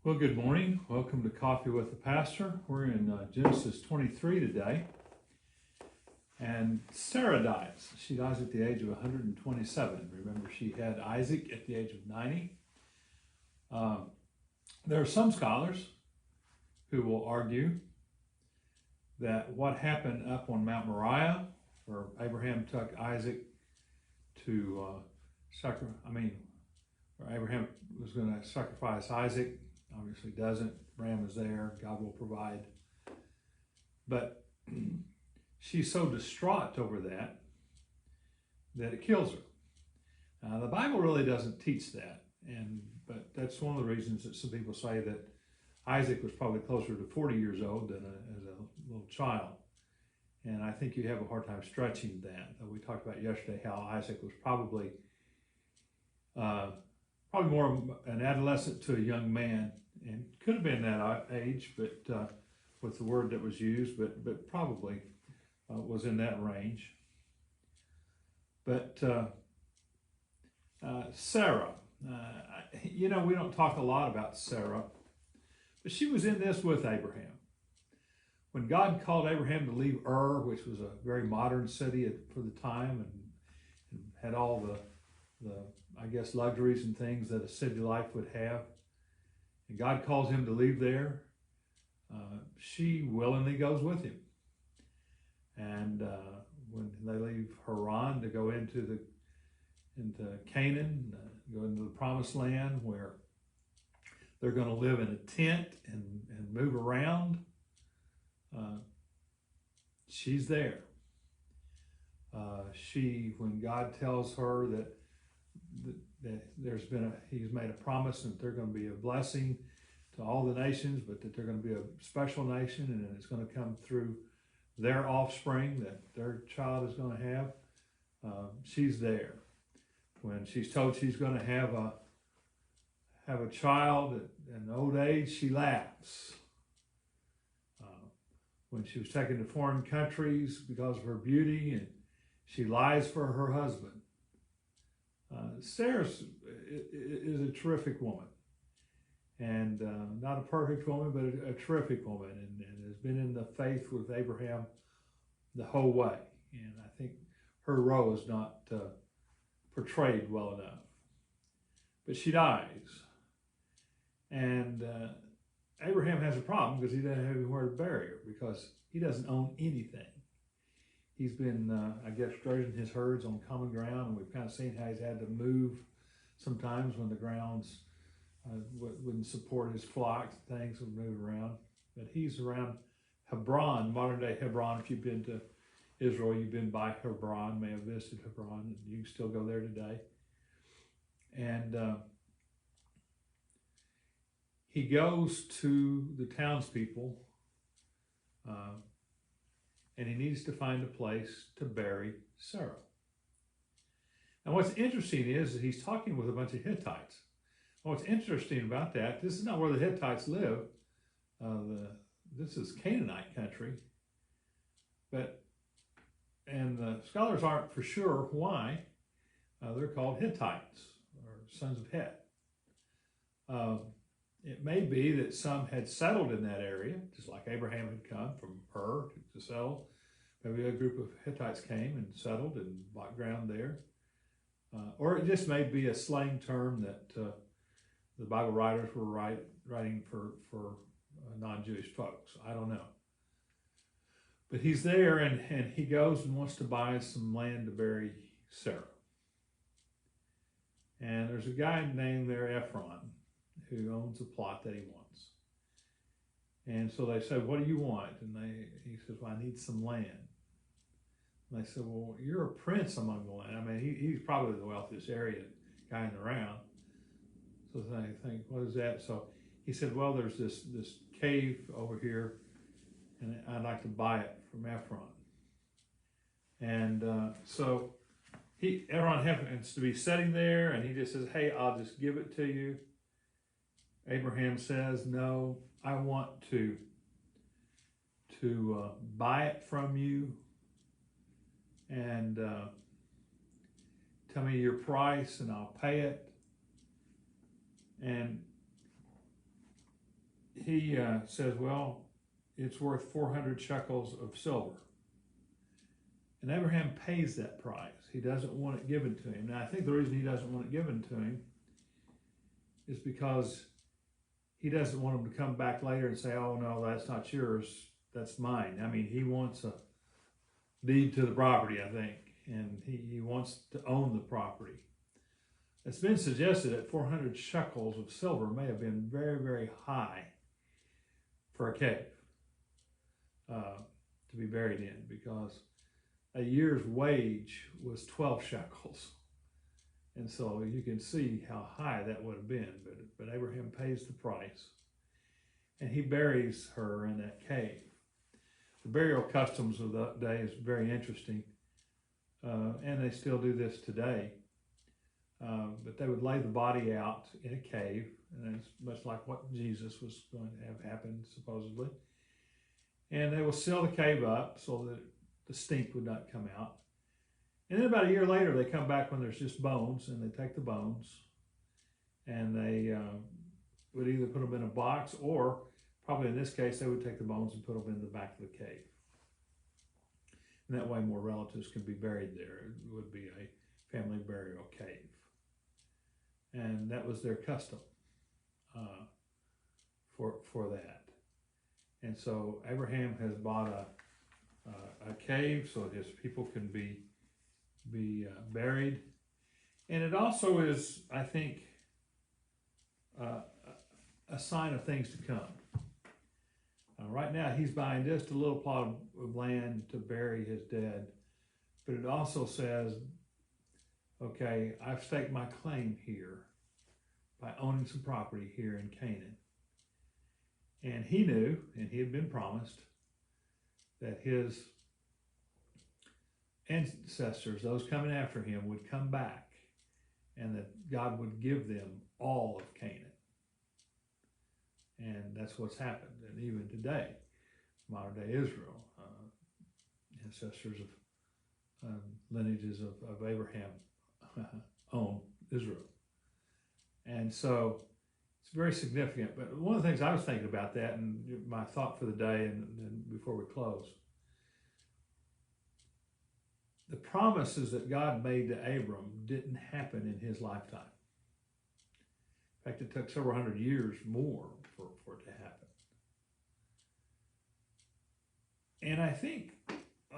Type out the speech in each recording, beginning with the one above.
Well, good morning. Welcome to Coffee with the Pastor. We're in Genesis 23 today. And Sarah dies. She dies at the age of 127. Remember, she had Isaac at the age of 90. There are some scholars who will argue that what happened up on Mount Moriah, where Abraham took Isaac to where Abraham was going to sacrifice Isaac, obviously doesn't. Ram is there. God will provide. But she's so distraught over that it kills her. The Bible really doesn't teach that, but that's one of the reasons that some people say that Isaac was probably closer to 40 years old than as a little child. And I think you have a hard time stretching that. We talked about yesterday how Isaac was probably more an adolescent to a young man, and could have been that age, but with the word that was used, but probably was in that range. But Sarah, we don't talk a lot about Sarah, but she was in this with Abraham. When God called Abraham to leave Ur, which was a very modern city for the time, and had all the luxuries and things that a city life would have, and God calls him to leave there, she willingly goes with him. And when they leave Haran to go into Canaan, go into the promised land where they're going to live in a tent and move around, she's there. When God tells her that he's made a promise that they're going to be a blessing to all the nations, but that they're going to be a special nation, and it's going to come through their offspring that their child is going to have. She's there. When she's told she's going to have a child at an old age, she laughs. When she was taken to foreign countries because of her beauty, and she lies for her husband. Sarah is a terrific woman, and not a perfect woman, but a terrific woman, and has been in the faith with Abraham the whole way. And I think her role is not portrayed well enough. But she dies, and Abraham has a problem because he doesn't have anywhere to bury her, because he doesn't own anything. He's been, grazing his herds on common ground, and we've kind of seen how he's had to move sometimes when the grounds wouldn't support his flocks. Things would move around. But he's around Hebron, modern-day Hebron. If you've been to Israel, you've been by Hebron, may have visited Hebron, and you can still go there today. And he goes to the townspeople, and he needs to find a place to bury Sarah. Now, what's interesting is that he's talking with a bunch of Hittites. What's interesting about that, this is not where the Hittites live. This is Canaanite country. And the scholars aren't for sure why they're called Hittites, or sons of Het. It may be that some had settled in that area, just like Abraham had come from Ur to settle. Maybe a group of Hittites came and settled and bought ground there. Or it just may be a slang term that the Bible writers were writing for non-Jewish folks. I don't know. But he's there, and he goes and wants to buy some land to bury Sarah. And there's a guy named there, Ephron, who owns a plot that he wants. And so they said, "What do you want?" And he says, "Well, I need some land." And they said, "Well, you're a prince among the land." I mean, he's probably the wealthiest area guy in the round. So they think, "What is that?" So he said, "Well, there's this cave over here, and I'd like to buy it from Ephron." And so Ephron happens to be sitting there, and he just says, "Hey, I'll just give it to you." Abraham says, "No, I want to buy it from you, and tell me your price and I'll pay it." And he says, well, it's worth 400 shekels of silver. And Abraham pays that price. He doesn't want it given to him. Now, I think the reason he doesn't want it given to him is because he doesn't want him to come back later and say, oh, no, that's not yours, that's mine. I mean, he wants a deed to the property, I think, and he wants to own the property. It's been suggested that 400 shekels of silver may have been very, very high for a cave to be buried in, because a year's wage was 12 shekels. And so you can see how high that would have been, but Abraham pays the price, and he buries her in that cave. The burial customs of that day is very interesting, and they still do this today. But they would lay the body out in a cave, and it's much like what Jesus was going to have happen, supposedly. And they will seal the cave up so that the stink would not come out. And then about a year later, they come back when there's just bones, and they take the bones, and they would either put them in a box, or probably in this case, they would take the bones and put them in the back of the cave. And that way more relatives can be buried there. It would be a family burial cave. And that was their custom for that. And so Abraham has bought a cave so his people can be buried. And it also is, I think, a sign of things to come. Right now, he's buying just a little plot of land to bury his dead, but it also says, okay, I've staked my claim here by owning some property here in Canaan. And he knew, and he had been promised, that his ancestors, those coming after him, would come back, and that God would give them all of Canaan. And that's what's happened. And even today, modern day Israel, ancestors of lineages of Abraham own Israel. And so it's very significant. But one of the things I was thinking about that, and my thought for the day, and before we close, the promises that God made to Abram didn't happen in his lifetime. In fact, it took several hundred years more for it to happen. And I think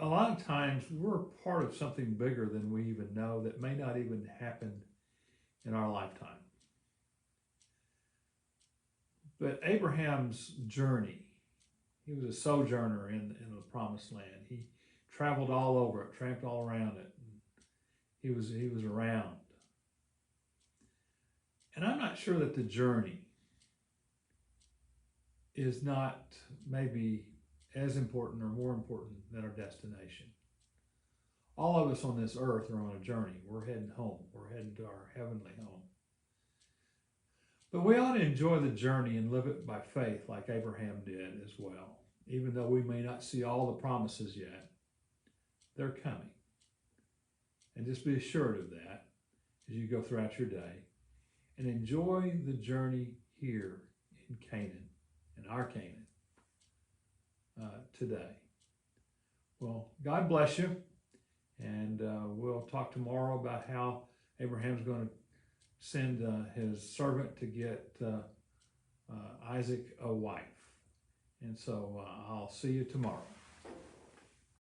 a lot of times we're part of something bigger than we even know that may not even happen in our lifetime. But Abraham's journey, he was a sojourner in the promised land. He traveled all over it, tramped all around it. He was around. And I'm not sure that the journey is not maybe as important or more important than our destination. All of us on this earth are on a journey. We're heading home. We're heading to our heavenly home. But we ought to enjoy the journey and live it by faith like Abraham did as well. Even though we may not see all the promises yet, they're coming. And just be assured of that as you go throughout your day. And enjoy the journey here in Canaan, in our Canaan, today. Well, God bless you. And we'll talk tomorrow about how Abraham's going to send his servant to get Isaac a wife. And so I'll see you tomorrow.